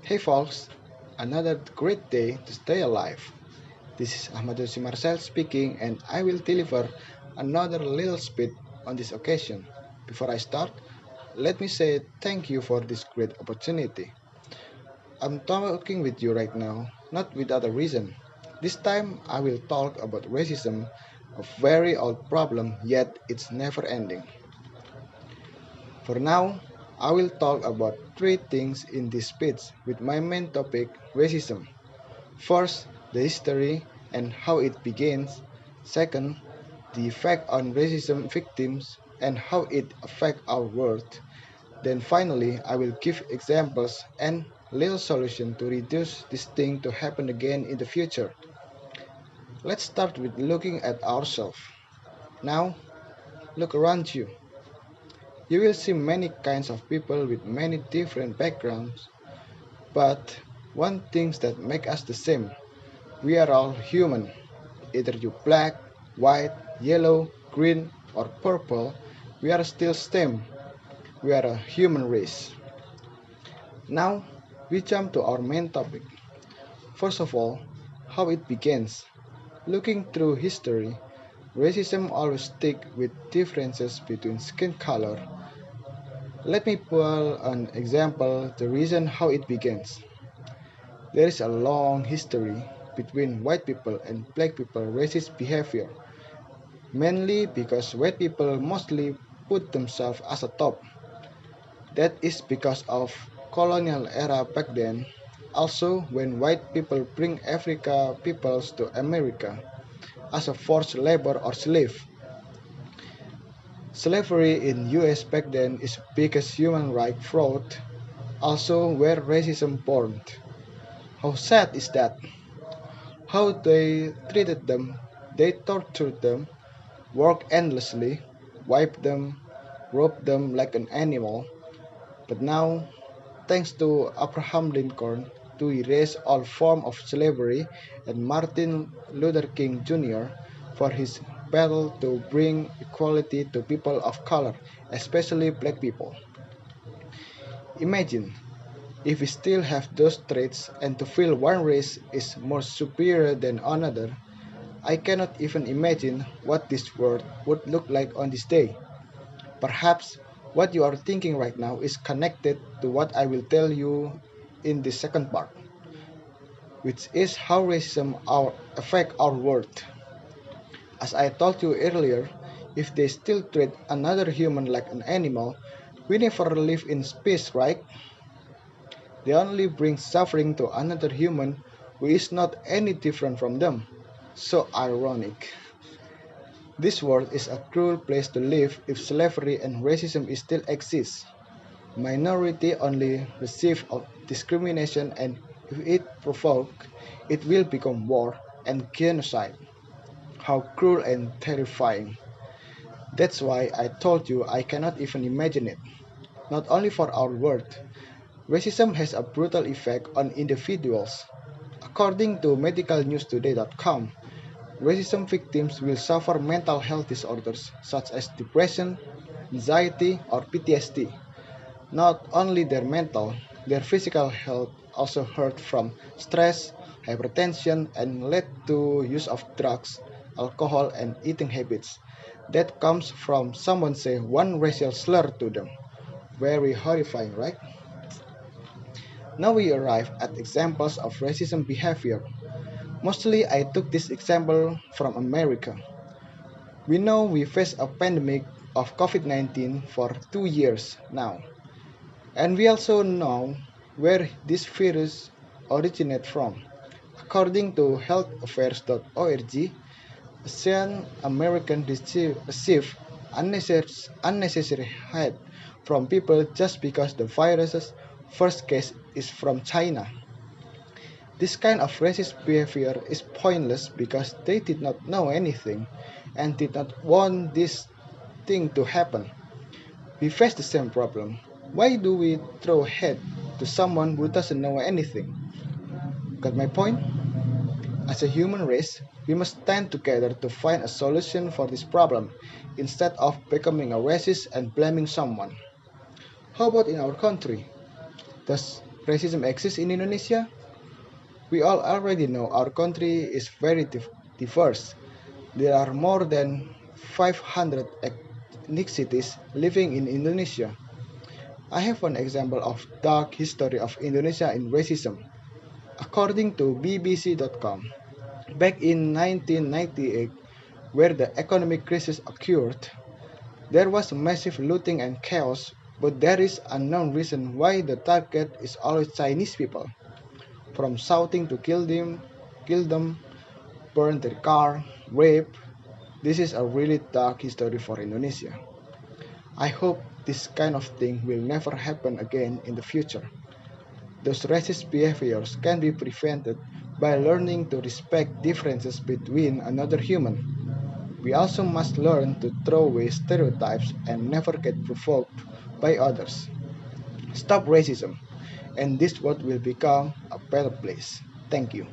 Hey folks, another great day to stay alive. This is Achmad Yossy Marshel speaking, and I will deliver another little speech on this occasion. Before I start, let me say thank you for this great opportunity. I'm talking with you right now, not without a reason. This time I will talk about racism, a very old problem, yet it's never ending. For now, I will talk about three things in this speech with my main topic racism. First, the history and how it begins. Second, the effect on racism victims and how it affects our world. Then finally, I will give examples and little solution to reduce this thing to happen again in the future. Let's start with looking at ourselves. Now, look around you. You will see many kinds of people with many different backgrounds, but one thing that makes us the same. We are all human. Either you black, white, yellow, green, or purple, we are still STEM. We are a human race. Now, we jump to our main topic. First of all, how it begins. Looking through history, racism always stick with differences between skin color. Let me pull an example the reason how it begins. There is a long history between white people and black people racist behavior, mainly because white people mostly put themselves as a top. That is because of colonial era back then. Also, when white people bring Africa peoples to America as a forced labor or slave. Slavery in US back then is biggest human right fraud, also where racism born. How sad is that? How they treated them, they tortured them, worked endlessly, wiped them, roped them like an animal. But now, thanks to Abraham Lincoln to erase all form of slavery and Martin Luther King Jr. for his battle to bring equality to people of color, especially black people. Imagine if we still have those traits and to feel one race is more superior than another. I cannot even imagine what this world would look like on this day. Perhaps what you are thinking right now is connected to what I will tell you in the second part, which is how racism affect our world. As I told you earlier, if they still treat another human like an animal, we never live in peace, right? They only bring suffering to another human who is not any different from them. So ironic. This world is a cruel place to live if slavery and racism still exist. Minority only receive of discrimination, and if it provoke, it will become war and genocide. How cruel and terrifying. That's why I told you I cannot even imagine it. Not only for our world, racism has a brutal effect on individuals. According to medicalnewstoday.com, racism victims will suffer mental health disorders such as depression, anxiety, or PTSD. Not only their mental, their physical health also hurt from stress, hypertension, and led to use of drugs, alcohol, and eating habits. That comes from someone say one racial slur to them. Very horrifying, right? Now we arrive at examples of racism behavior. Mostly I took this example from America. We know we face a pandemic of COVID-19 for 2 years now. And we also know where this virus originated from. According to healthaffairs.org, Asian Americans receive unnecessary hate from people just because the virus's first case is from China. This kind of racist behavior is pointless because they did not know anything and did not want this thing to happen. We face the same problem. Why do we throw hate to someone who doesn't know anything? Got my point? As a human race, we must stand together to find a solution for this problem instead of becoming a racist and blaming someone. How about in our country? Does racism exists in Indonesia? We all already know our country is very diverse. There are more than 500 ethnicities living in Indonesia. I have one example of dark history of Indonesia in racism. According to BBC.com, back in 1998, where the economic crisis occurred, there was massive looting and chaos, but there is unknown reason why the target is always Chinese people. From shouting to kill them, burn their car, rape. This is a really dark history for Indonesia. I hope this kind of thing will never happen again in the future. Those racist behaviors can be prevented by learning to respect differences between another human. We also must learn to throw away stereotypes and never get provoked by others. Stop racism, and this world will become a better place. Thank you.